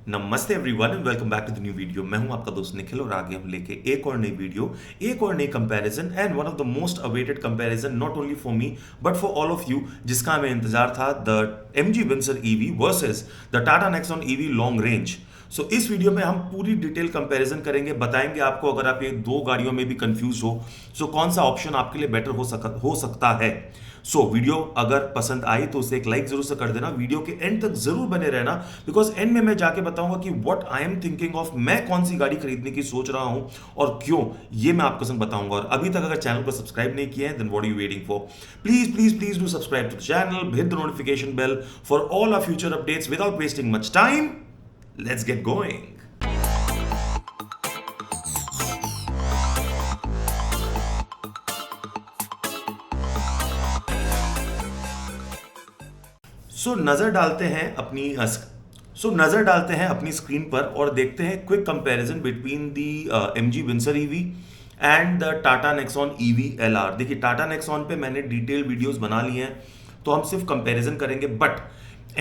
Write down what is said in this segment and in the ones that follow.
नमस्ते everyone and welcome back to the new video. मैं हूं आपका दोस्त निखिल और आगे हम लेके एक और नई वीडियो, एक और नई comparison and one of the most awaited comparison not only for me but for all of you, जिसका हमें इंतजार था, the MG Windsor EV versus the Tata Nexon EV long range. So इस वीडियो में हम पूरी डिटेल कंपैरिजन करेंगे, बताएंगे आपको अगर आप ये दो गाड़ियों में भी कंफ्यूज हो सो कौन सा ऑप्शन आपके लिए बेटर हो सकता है। सो वीडियो अगर पसंद आई तो उसे एक लाइक जरूर से कर देना, वीडियो के एंड तक जरूर बने रहना बिकॉज एंड में मैं जाके बताऊंगा कि what I am thinking of, मैं कौन सी गाड़ी खरीदने की सोच रहा हूं और क्यों, ये मैं आपको संग बताऊंगा। और अभी तक अगर चैनल को सब्सक्राइब नहीं किया है then what are you waiting for, please please please do subscribe to the channel, hit the notification bell for all our future updates. Without wasting much time, let's get going. नजर डालते हैं अपनी screen पर और देखते हैं quick comparison between the MG Windsor EV and the Tata Nexon EV LR। देखिए Tata Nexon पे मैंने डिटेल वीडियोस बना लिए हैं तो हम सिर्फ कंपैरिजन करेंगे, बट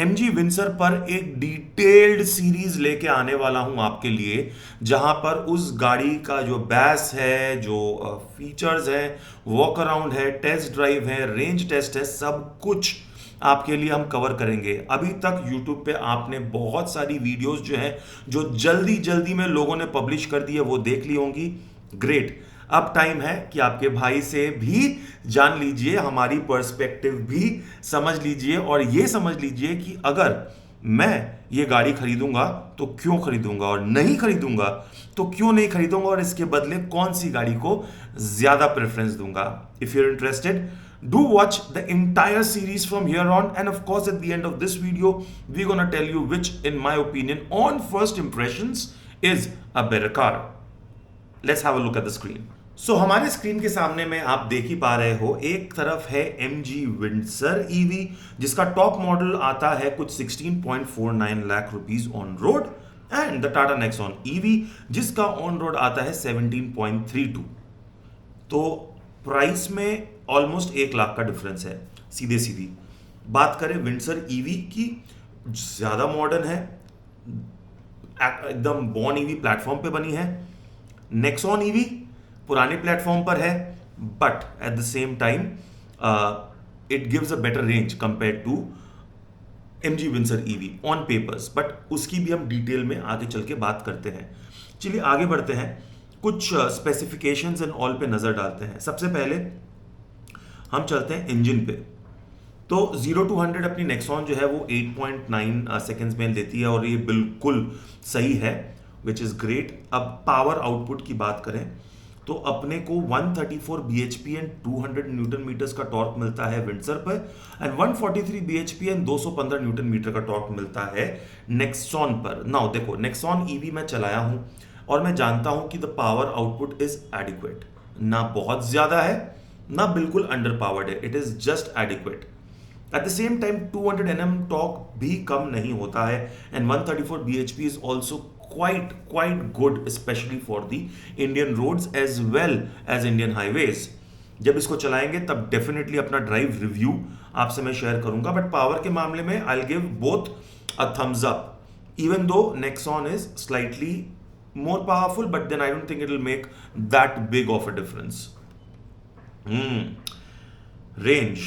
MG Windsor पर एक डिटेल्ड सीरीज लेके आने वाला हूं आपके लिए, जहां पर उस गाड़ी का जो बैस है, जो फीचर्स है, वॉक अराउंड है, टेस्ट ड्राइव है, रेंज टेस्ट है, सब कुछ आपके लिए हम कवर करेंगे। अभी तक YouTube पे आपने बहुत सारी वीडियोस जो हैं, जो जल्दी जल्दी में लोगों ने पब्लिश कर दी है, वो देख ली होंगी। ग्रेट, अब टाइम है कि आपके भाई से भी जान लीजिए, हमारी पर्सपेक्टिव भी समझ लीजिए और ये समझ लीजिए कि अगर मैं ये गाड़ी खरीदूंगा तो क्यों खरीदूंगा और नहीं खरीदूंगा तो क्यों नहीं खरीदूंगा और इसके बदले कौन सी गाड़ी को ज्यादा प्रेफरेंस दूंगा। If you are interested, do watch the entire series from here on, and of course at the end of this video we're gonna tell you which in my opinion on first impressions is a better car. Let's have a look at the screen. So हमारे screen के सामने में आप देख ही पा रहे हो, एक तरफ है MG Windsor EV जिसका टॉप मॉडल आता है कुछ 16.49 lakh rupees on road, and the Tata Nexon EV जिसका ऑन रोड आता है 17.32। तो प्राइस में ऑलमोस्ट 1 लाख का डिफरेंस है। सीधे सीधी बात करें विंडसर EV की, ज्यादा मॉडर्न है, एकदम बॉर्न EV प्लेटफॉर्म पे बनी है। नेक्सॉन EV पुराने प्लेटफॉर्म पर है, but at the same time it gives a better range compare to MG Windsor EV on papers, but उसकी भी हम डिटेल में आगे चल के बात करते हैं। चलिए आगे बढ़ते हैं, कुछ स्पेसिफिकेशंस एंड ऑल पे नजर डालते हैं। सबसे पहले हम चलते हैं इंजन पे। तो 0 to 100 अपनी नेक्सॉन जो है वो 8.9 सेकेंड्स में देती है और ये बिल्कुल सही है, विच इज ग्रेट। अब पावर आउटपुट की बात करें तो अपने को 134 bhp एंड 200 न्यूटन मीटर्स का टॉर्क मिलता है विंडसर पर, and 143 bhp and 215 newton meter का टॉर्क मिलता है नेक्सॉन पर। नाउ देखो, नेक्सॉन EV मैं चलाया हूं और मैं जानता हूं कि the power output is adequate, ना बहुत ज्यादा है ना बिल्कुल अंडर पावर्ड है, it is just adequate. At the same time 200 Nm torque भी कम नहीं होता है, and 134 bhp is also quite good, specially for the Indian roads as well as Indian highways. जब इसको चलाएंगे तब डेफिनेटली अपना ड्राइव रिव्यू आपसे मैं शेयर करूंगा, बट पावर के मामले में I will give both a thumbs up, even though Nexon is slightly more powerful, but then I don't think it will make that big of a difference. Range,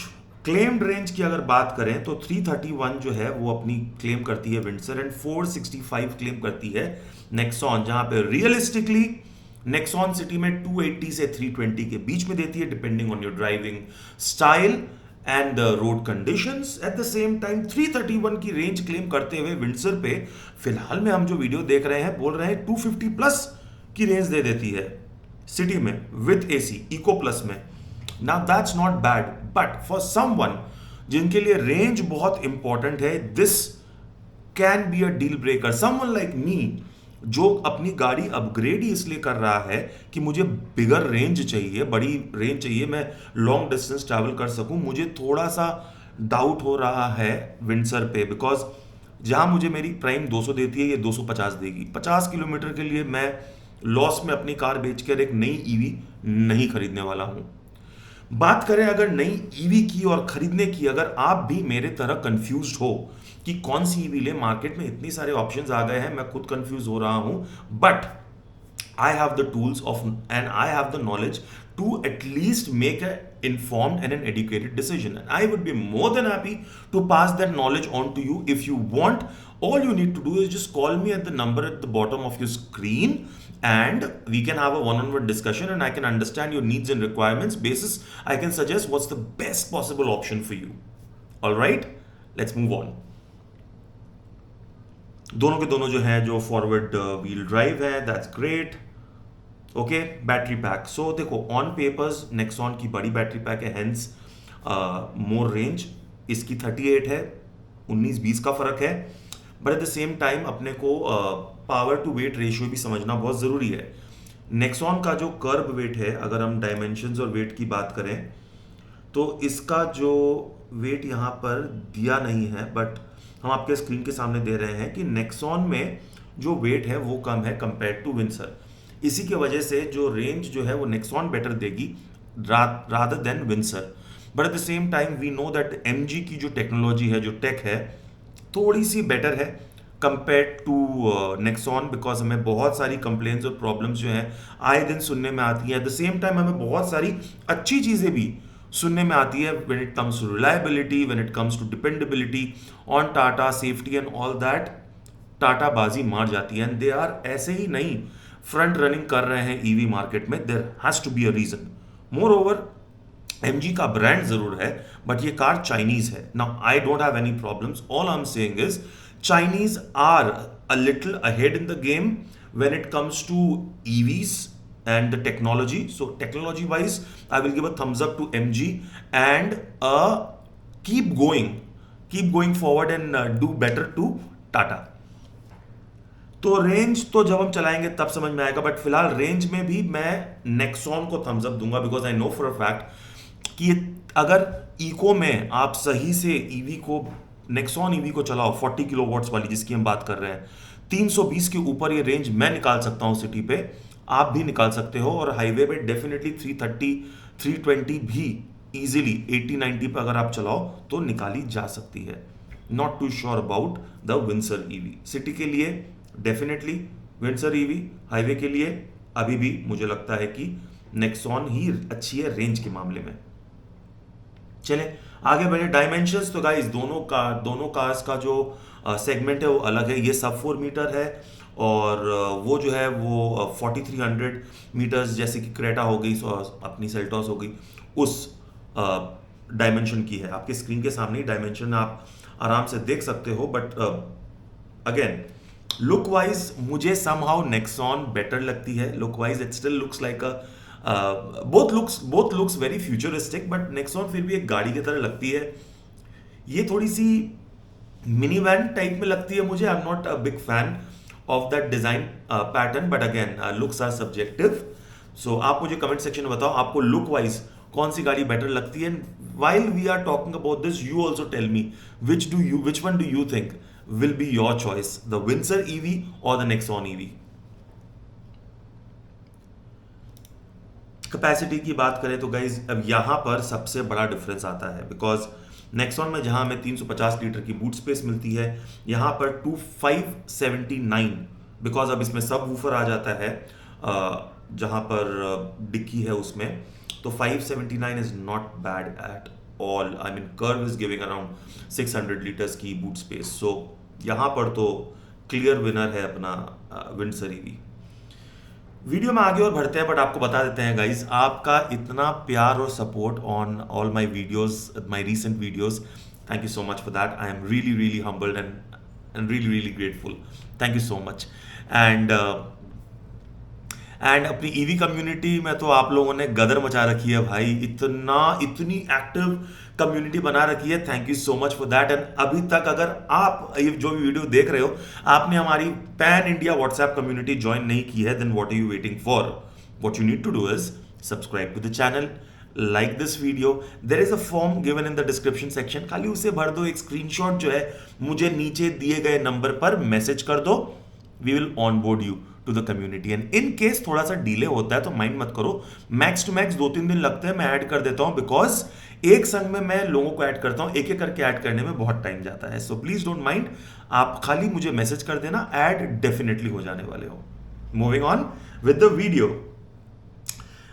claimed range की अगर बात करें तो 331 जो है वो अपनी क्लेम करती है विंडसर, एंड 465 क्लेम करती है नेक्सॉन, जहां पे रियलिस्टिकली नेक्सॉन सिटी में 280 से 320 के बीच में देती है, depending on your driving style and the road conditions. Eight the same time 331 की रेंज क्लेम करते हुए विंडसर पे फिलहाल में हम जो वीडियो देख रहे हैं बोल रहे हैं 250 प्लस की रेंज दे देती है सिटी में विद AC इको प्लस में। Now that's not bad, but for someone जिनके लिए रेंज बहुत इंपॉर्टेंट है, this can be a deal breaker. Someone like me जो अपनी गाड़ी अपग्रेड ही इसलिए कर रहा है कि मुझे बिगर रेंज चाहिए, बड़ी रेंज चाहिए, मैं लॉन्ग डिस्टेंस ट्रैवल कर सकूं। मुझे थोड़ा सा डाउट हो रहा है विंडसर पे, बिकॉज जहां मुझे मेरी प्राइम 200 देती है, ये 250 देगी। 50 किलोमीटर के लिए मैं लॉस में अपनी कार बेचकर एक नई EV नहीं खरीदने वाला हूं। बात करें अगर नई ईवी की और खरीदने की, अगर आप भी मेरे तरह कंफ्यूज्ड हो कि कौन सी ईवी ले, मार्केट में इतनी सारे ऑप्शंस आ गए हैं, मैं खुद कंफ्यूज हो रहा हूं, but I have the tools of and I have the knowledge to at least make an informed and an educated decision. And I would be more than happy to pass that knowledge on to you if you want. All you need to do is just call me at the number at the bottom of your screen and we can have a one-on-one discussion and I can understand your needs and requirements basis. I can suggest what's the best possible option for you. All right, let's move on. दोनों के दोनों जो है जो forward wheel drive है, that's great. Okay, battery pack. So देखो, on papers Nexon की बड़ी बैटरी पैक है, हेंस मोर रेंज. इसकी 38 है, 19-20 का फर्क है. But at the same time अपने को पावर टू वेट रेशियो भी समझना बहुत ज़रूरी है. नेक्सॉन का जो कर्व वेट है, अगर हम डायमेंशंस और वेट की बात करें तो इसका जो वेट यहाँ पर दिया नहीं है, बट हम आपके स्क्रीन के सामने दे रहे हैं कि नेक्सॉन में जो वेट है वो कम है कंपेयर टू विंसर. इसी की वजह से जो रेंज जो है वो नेक्सॉन बेटर देगी rather than Windsor. But at the same time we know that MG की जो टेक्नोलॉजी है, जो टेक है, थोड़ी सी बेटर है कंपेयर टू नेक्सॉन, बिकॉज हमें बहुत सारी कंप्लेंट्स और प्रॉब्लम्स जो हैं आए दिन सुनने में आती हैं. एट द सेम टाइम हमें बहुत सारी अच्छी चीज़ें भी सुनने में आती है when it comes to reliability, when it comes to dependability on Tata, safety and all that. Tata बाजी मार जाती है एंड दे आर ऐसे ही नहीं फ्रंट रनिंग कर रहे हैं ईवी मार्केट में. There has to be a reason. Moreover MG का ब्रांड जरूर है बट ये कार चाइनीज है. Now I don't have any problems. All I am saying is Chinese are a little ahead in the game when it comes to EVs and the technology. So technology wise I will give a thumbs up to MG and keep going forward and do better to Tata. तो range तो जब हम चलाएंगे तब समझ में आएगा, but फिलहाल रेंज में भी मैं नेक्सॉन को थम्स अप दूंगा because I know for a fact कि अगर इको में आप सही से ईवी को, नेक्सॉन ईवी को चलाओ 40 किलोवाट्स वाली जिसकी हम बात कर रहे हैं, 320 के ऊपर ये रेंज मैं निकाल सकता हूँ सिटी पे, आप भी निकाल सकते हो. और हाईवे पे डेफिनेटली 330 320 भी इजीली 80-90 पे अगर आप चलाओ तो निकाली जा सकती है. Not too sure about the Windsor EV. City के लिए डेफिनेटली विंसर ईवी, हाईवे के लिए अभी भी मुझे लगता है कि नेक्सॉन ही अच्छी है रेंज के मामले में. चले आगे बढ़े. डायमेंशंस तो गाइस दोनों कार्स का जो सेगमेंट है वो अलग है. ये सब 4 मीटर है और वो जो है वो 4300 मीटर्स जैसे कि क्रेटा हो गई, अपनी सेल्टॉस हो गई, उस डायमेंशन की है. आपके स्क्रीन के सामने ही डायमेंशन आप आराम से देख सकते हो. बट अगेन लुक वाइज मुझे समहाउ नेक्सॉन बेटर लगती है. Look wise it still looks like both looks very futuristic, but Nexon फिर भी एक गाड़ी की तरह लगती है. ये थोड़ी सी मिनी वैन टाइप में लगती है मुझे. I am not a big fan of that design pattern, but again looks are subjective. So आप मुझे comment section में बताओ आपको look wise कौन सी गाड़ी better लगती है. While we are talking about this, you also tell me which one do you think will be your choice, the Windsor EV or the Nexon EV. Capacity की बात करें तो गाइज अब यहाँ पर सबसे बड़ा डिफरेंस आता है, बिकॉज नेक्सॉन में जहाँ हमें 350 लीटर की बूट स्पेस मिलती है, यहाँ पर 2579, बिकॉज अब इसमें सब वूफर आ जाता है जहाँ पर डिक्की है उसमें, तो 579 is not bad at all. I mean curve is giving around 600 litres की बूट स्पेस. सो यहाँ पर तो क्लियर विनर है अपना विंडसर ईवी. वीडियो में आगे और बढ़ते हैं, बट आपको बता देते हैं गाइज, आपका इतना प्यार और support on all my videos, my recent videos, thank you so much for that. I am really humbled and really grateful. Thank you so much. And अपनी ईवी कम्युनिटी में तो आप लोगों ने गदर मचा रखी है भाई, इतनी एक्टिव कम्युनिटी बना रखी है. Thank you so much for that. And अभी तक अगर आप ये जो भी वीडियो देख रहे हो आपने हमारी pan India WhatsApp community join नहीं की है, then what are you waiting for? What you need to do is subscribe to the channel, like this video. There is a form given in the description section, खाली उसे भर दो. एक screenshot जो है मुझे नीचे दिए गए नंबर पर मैसेज कर दो. We will on board you to the community. And in case थोड़ा सा डिले होता है तो माइंड मत करो, मैक्स टू मैक्स 2-3 दिन लगते हैं, मैं ऐड कर देता हूं, बिकॉज एक संग में मैं लोगों को ऐड करता हूं, एक एक करके ऐड करने में बहुत टाइम जाता है। सो प्लीज डोंट माइंड, आप खाली मुझे मैसेज कर देना, ऐड डेफिनेटली हो जाने वाले हो। Moving on with the video.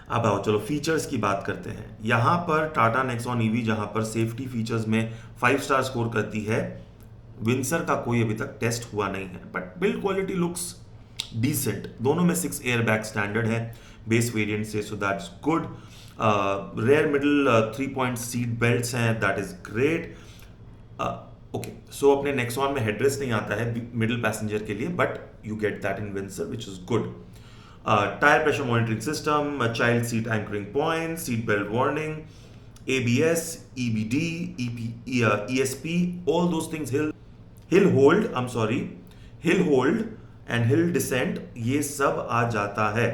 अब आओ चलो फीचर्स की बात करते हैं। यहां पर टाटा नेक्सॉन ईवी जहां पर सेफ्टी फीचर्स में 5 स्टार स्कोर करती है, विंसर का कोई अभी तक टेस्ट हुआ नहीं है, but build quality looks decent. दोनों में 6 एयर बैग स्टैंडर्ड है बेस वेरिएंट से, so that's good. Rear middle 3 point seat belts हैं, that is great. Okay, so अपने नेक्सॉन में हेडरेस्ट नहीं आता है मिडिल पैसेंजर के लिए, but you get that in Windsor which is good. Tyre pressure monitoring system, child seat anchoring point, seat belt warning, ABS, EBD, ESP, all those things, hill hold and hill descent, ये सब आ जाता है।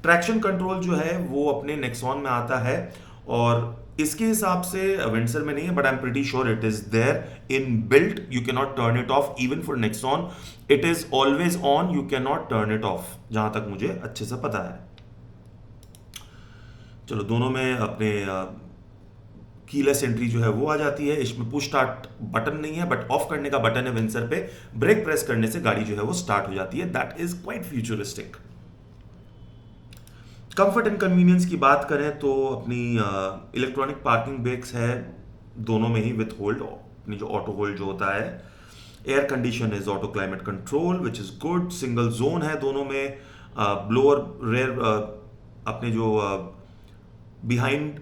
Traction control जो है वो अपने Nexon में आता है, और इसके हिसाब से विंडसर में नहीं है, but I am pretty sure it is there in built. You can not turn it off even for Nexon, it is always on, you can not turn it off, जहां तक मुझे अच्छे से पता है। चलो दोनों में अपने कीलेस एंट्री जो है वो आ जाती है। इसमें पुश स्टार्ट बटन नहीं है, बट ऑफ करने का बटन है विंसर पे, ब्रेक प्रेस करने से गाड़ी जो है वो स्टार्ट हो जाती है। That is quite futuristic. Comfort and convenience की बात करें तो अपनी इलेक्ट्रॉनिक पार्किंग ब्रेक्स है दोनों में ही विथ होल्ड, अपनी जो ऑटो होल्ड जो होता है। Air condition is auto climate control which is good. Single zone है दोनों में। ब्लोअर रेयर अपने जो बिहाइंड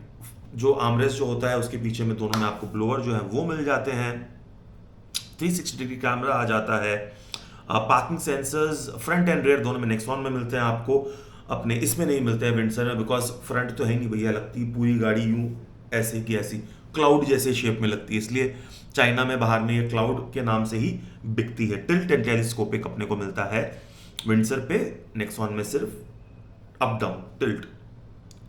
जो आर्मरेस्ट जो होता है उसके पीछे में दोनों में आपको ब्लोअर जो है वो मिल जाते हैं। 360 डिग्री कैमरा आ जाता है। Parking sensors front and rear दोनों में नेक्सॉन में मिलते हैं आपको, अपने इसमें नहीं मिलते हैं विंडसर में, बिकॉज फ्रंट तो है नहीं भैया, लगती पूरी गाड़ी यूं ऐसे की ऐसी क्लाउड जैसे शेप में लगती है, इसलिए चाइना में बाहर में ये क्लाउड के नाम से ही बिकती है। टिल्ट एंड टेलीस्कोपिक अपने को मिलता है विंडसर पे, नेक्सॉन में सिर्फ अप डाउन टिल्ट।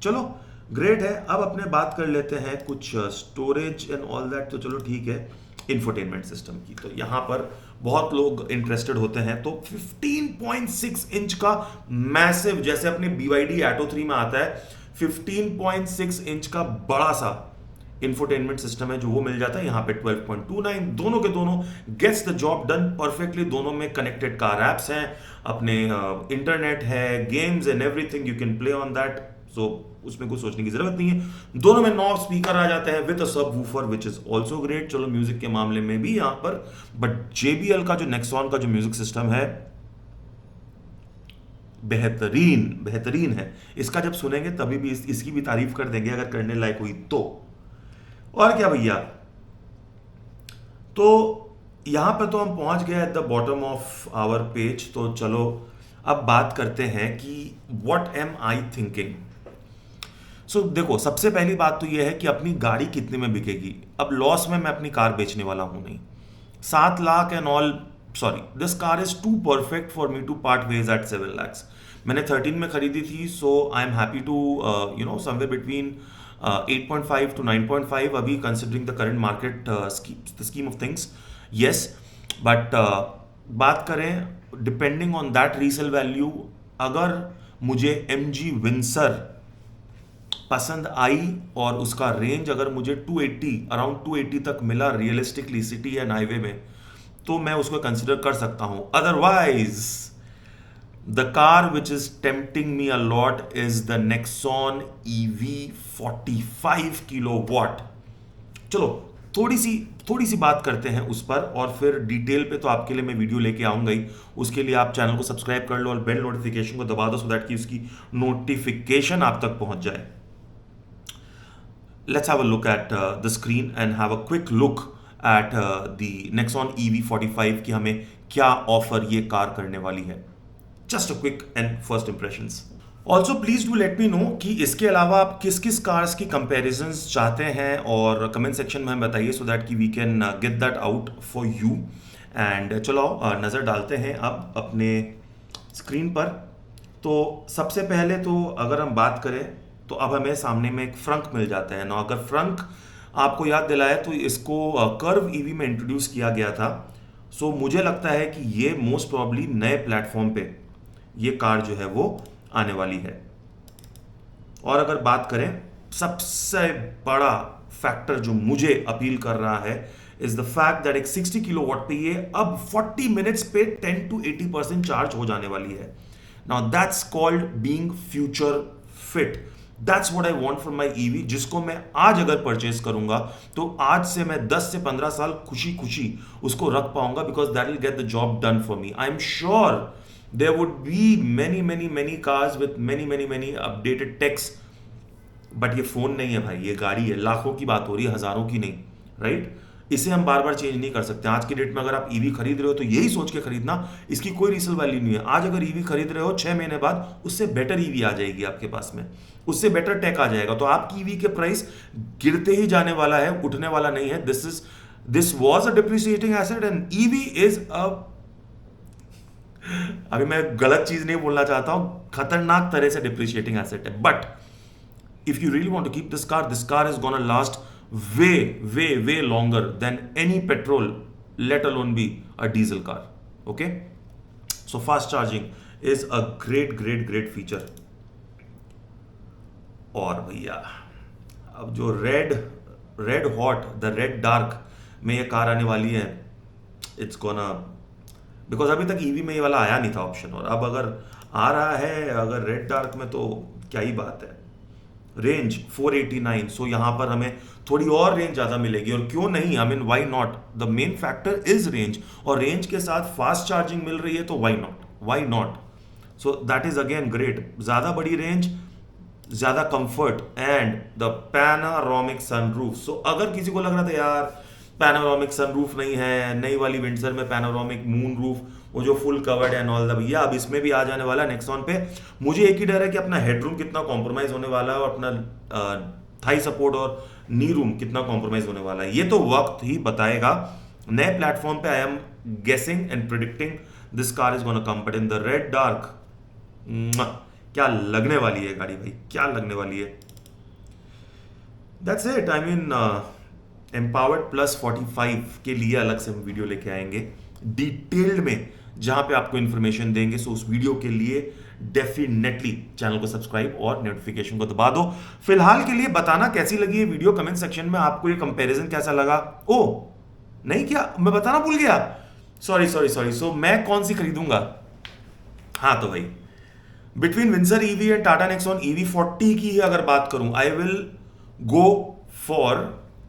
चलो ग्रेट है। अब अपने बात कर लेते हैं कुछ स्टोरेज एंड ऑल दैट, तो चलो ठीक है। इंफोटेनमेंट सिस्टम की तो यहां पर बहुत लोग इंटरेस्टेड होते हैं, तो 15.6 इंच का मैसिव, जैसे अपने BYD Atto 3 में आता है 15.6 इंच का बड़ा सा इंफोटेनमेंट सिस्टम है जो वो मिल जाता है यहाँ पे 12.29। दोनों के दोनों gets the job done perfectly. दोनों में कनेक्टेड कार एप्स हैं, अपने इंटरनेट है, games and everything you can play on that, so उसमें कुछ सोचने की जरूरत नहीं है। दोनों में 9 स्पीकर आ जाते हैं विद अ सब woofer which is also great. चलो म्यूजिक के मामले में भी यहां पर, बट JBL का जो नेक्सॉन का जो म्यूजिक सिस्टम है बेहतरीन है। इसका जब सुनेंगे तभी भी इसकी भी तारीफ कर देंगे अगर करने लायक हुई तो। और क्या भैया, तो यहां पर तो हम पहुंच गए at the bottom of our page. तो चलो अब बात करते हैं कि what am I thinking. So देखो, सबसे पहली बात तो यह है कि अपनी गाड़ी कितने में बिकेगी। अब लॉस में मैं अपनी कार बेचने वाला हूं नहीं। 7 lakh and all, sorry, this car is too perfect for me to part ways at 7 lakh. मैंने 13 में खरीदी थी, so I am happy to somewhere between 8.5 to 9.5 अभी, considering the current market scheme of things, yes. But बात करें depending on that resale value, अगर मुझे MG Windsor पसंद आई और उसका रेंज अगर मुझे 280 अराउंड 280 तक मिला रियलिस्टिकली सिटी एंड हाईवे में, तो मैं उसको कंसिडर कर सकता हूं। Otherwise the car which is tempting me a lot is the Nexon EV 45 kilowatt. चलो थोड़ी सी बात करते हैं उस पर, और फिर डिटेल पे तो आपके लिए मैं वीडियो लेके आऊंगा ही। उसके लिए आप चैनल को सब्सक्राइब कर लो और बेल नोटिफिकेशन को दबा दो, सो दैट कि उसकी नोटिफिकेशन आप तक पहुंच जाए। Let's have a look at the screen and have a quick look at the Nexon EV 45 कि हमें क्या ऑफर ये कार करने वाली है। Just a quick and first impressions. Also please do let me know कि इसके अलावा आप किस किस कार्स की comparisons चाहते हैं, और कमेंट सेक्शन में हमें बताइए, so that कि we can get that out for you. And चलो नज़र डालते हैं अब अपने स्क्रीन पर। तो सबसे पहले तो अगर हम बात करें तो अब हमें सामने में एक फ्रंक मिल जाता है ना। अगर फ्रंक आपको याद दिलाए तो इसको कर्व EV में इंट्रोड्यूस किया गया था। सो मुझे लगता है कि ये मोस्ट प्रॉब्ली नए प्लेटफॉर्म पे ये कार जो है वो आने वाली है। और अगर बात करें सबसे बड़ा फैक्टर जो मुझे अपील कर रहा है इज द फैक्ट दैट एक 60 किलोवाट पे ये अब 40 मिनट्स पे 10 to 80% चार्ज हो जाने वाली है। Now that's called being future fit. That's what I want from my EV, जिसको मैं आज अगर परचेज करूंगा तो आज से मैं 10 से 15 साल खुशी खुशी उसको रख पाऊंगा, because that will get the job done for me. I am sure there would be many cars with many updated techs, but ये फोन नहीं है भाई, ये गाड़ी है। लाखों की बात हो रही है, हजारों की नहीं, राइट? इसे हम बार बार चेंज नहीं कर सकते। आज की डेट में अगर आप ईवी खरीद रहे हो तो यही सोच के खरीदना इसकी कोई रीसेल वैल्यू नहीं है। आज अगर ईवी खरीद रहे हो 6 महीने बाद उससे बेटर ईवी आ जाएगी आपके पास में, उससे बेटर टेक आ जाएगा, तो आपकी ईवी के प्राइस गिरते ही जाने वाला है, उठने वाला नहीं है। This was a depreciating asset and EV is a, अभी मैं गलत चीज नहीं बोलना चाहता हूं, खतरनाक तरह से डिप्रिशिएटिंग एसेट है। But if you really want to keep this car is gonna last way longer than any petrol, let alone be a diesel car. Okay, so fast charging is a great feature. और भैया अब जो red hot the red dark में ये car आने वाली है, it's gonna, because अभी तक ईवी में ये वाला आया नहीं था ऑप्शन, और अब अगर आ रहा है अगर रेड डार्क में तो क्या ही बात है। रेंज 489, सो यहां पर हमें थोड़ी और रेंज ज्यादा मिलेगी, और क्यों नहीं, I mean why not, the main factor is range, और रेंज के साथ फास्ट चार्जिंग मिल रही है तो why not. So that is again great, ज्यादा बड़ी रेंज, ज्यादा comfort and the panoramic sunroof. So अगर किसी को लग रहा था यार पैनोरामिक सनरूफ नहीं है, नई वाली विंडसर में पैनोरामिक मून रूफ, वो जो फुल कवर्ड है ऑल द, भैया अब इसमें भी आ जाने वाला है नेक्सॉन पे। मुझे एक ही डर है कि अपना हेडरूम कितना कॉम्प्रोमाइज होने वाला है, और अपना थाई सपोर्ट और नी रूम कितना कॉम्प्रोमाइज होने वाला है, ये तो वक्त ही बताएगा। नए प्लेटफॉर्म पे I am guessing and predicting this car is gonna come, but in the red dark क्या लगने वाली है गाड़ी भाई, क्या लगने वाली है। That's it, I mean empowered plus 45 के लिए अलग से हम वीडियो लेके आएंगे डिटेल्ड में, जहां पे आपको इंफॉर्मेशन देंगे। सो उस वीडियो के लिए डेफिनेटली चैनल को सब्सक्राइब और नोटिफिकेशन को दबा दो। फिलहाल के लिए बताना कैसी लगी ये वीडियो कमेंट सेक्शन में, आपको ये कंपैरिजन कैसा लगा। ओ नहीं, क्या मैं बताना भूल गया, सॉरी। सो मैं कौन सी खरीदूंगा, हाँ तो भाई between Windsor EV and Tata Nexon EV 40 की ही अगर बात करूं, आई विल गो फॉर,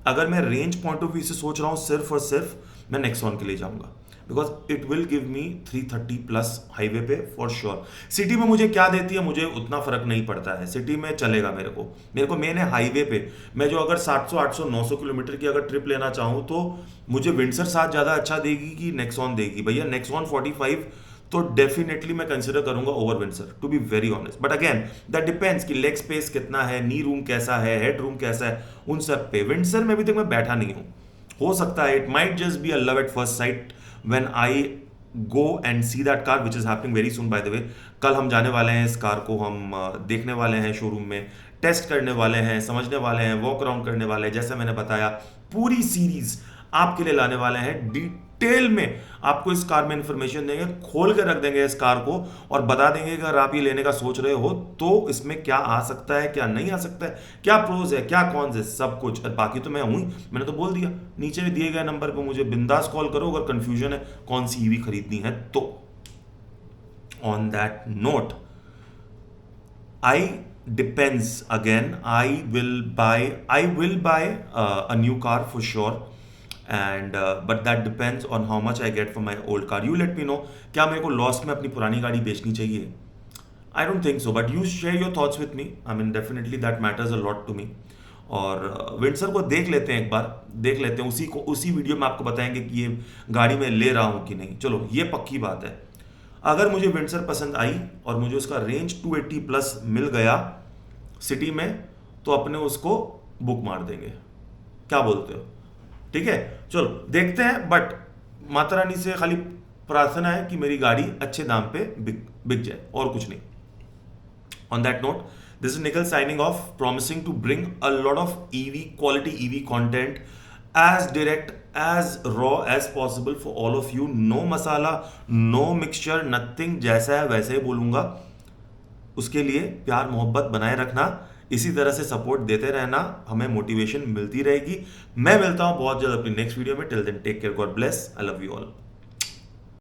अगर मैं रेंज पॉइंट ऑफ व्यू से सोच रहा हूं सिर्फ और सिर्फ मैं नेक्सॉन के लिए जाऊंगा, because it will give me 330 plus highway पे फॉर श्योर। सिटी में मुझे क्या देती है मुझे उतना फर्क नहीं पड़ता है, सिटी में चलेगा मेरे को मेन है हाईवे पे। मैं जो अगर 700 800 900 किलोमीटर की अगर ट्रिप लेना चाहूँ तो मुझे विंडसर साथ ज़्यादा अच्छा देगी कि नेक्सॉन देगी। भैया नेक्सॉन 45 तो डेफिनेटली मैं कंसिडर करूंगा over Windsor, to be very honest. But again that depends कि लेग स्पेस कितना है, नी रूम कैसा है, हेड रूम कैसा है, उन सब पे। विंडसर में अभी तक मैं बैठा नहीं हूं, हो सकता है it might just be a love at first sight when I go and see that car, which is happening very soon by the way. कल हम जाने वाले हैं, इस कार को हम देखने वाले हैं शोरूम में, टेस्ट करने वाले हैं, समझने वाले हैं, वॉक अराउंड करने वाले हैं। जैसे मैंने बताया पूरी सीरीज आपके लिए लाने वाले हैं, डिटेल में आपको इस कार में इंफॉर्मेशन देंगे, खोल के रख देंगे इस कार को, और बता देंगे कि अगर आप ये लेने का सोच रहे हो तो इसमें क्या आ सकता है, क्या नहीं आ सकता है, क्या प्रोज है, क्या कॉन्स है, सब कुछ। बाकी तो मैं हूं ही, मैंने तो बोल दिया। नीचे दिए गए नंबर पर मुझे बिंदास कॉल करो अगर कंफ्यूजन है कौन सी ईवी खरीदनी है तो। On that note, I depends again, I will buy a new car for sure, and but that depends on how much I get for my old car. You let me know, क्या मेरे को loss में अपनी पुरानी गाड़ी बेचनी चाहिए? I don't think so, but you share your thoughts with me. I mean definitely that matters a lot to me. और विंडसर को देख लेते हैं, एक बार देख लेते हैं, उसी वीडियो में आपको बताएंगे कि ये गाड़ी मैं ले रहा हूँ कि नहीं। चलो ये पक्की बात है, अगर मुझे विंडसर पसंद आई और मुझे उसका रेंज 280 प्लस मिल गया सिटी में, तो अपने उसको बुक मार देंगे। क्या बोलते हो? ठीक है, चलो देखते हैं। बट माता रानी से खाली प्रार्थना है कि मेरी गाड़ी अच्छे दाम पे बिक जाए, और कुछ नहीं। On that note, this is Nikhil signing off, promising to bring a lot of EV quality EV content as direct as raw as possible for all of you. No masala, no mixture, nothing, जैसा है वैसे ही बोलूंगा। उसके लिए प्यार मोहब्बत बनाए रखना, इसी तरह से सपोर्ट देते रहना, हमें मोटिवेशन मिलती रहेगी। मैं मिलता हूं बहुत जल्द अपनी नेक्स्ट वीडियो में। Till then take care, god bless, I love you all.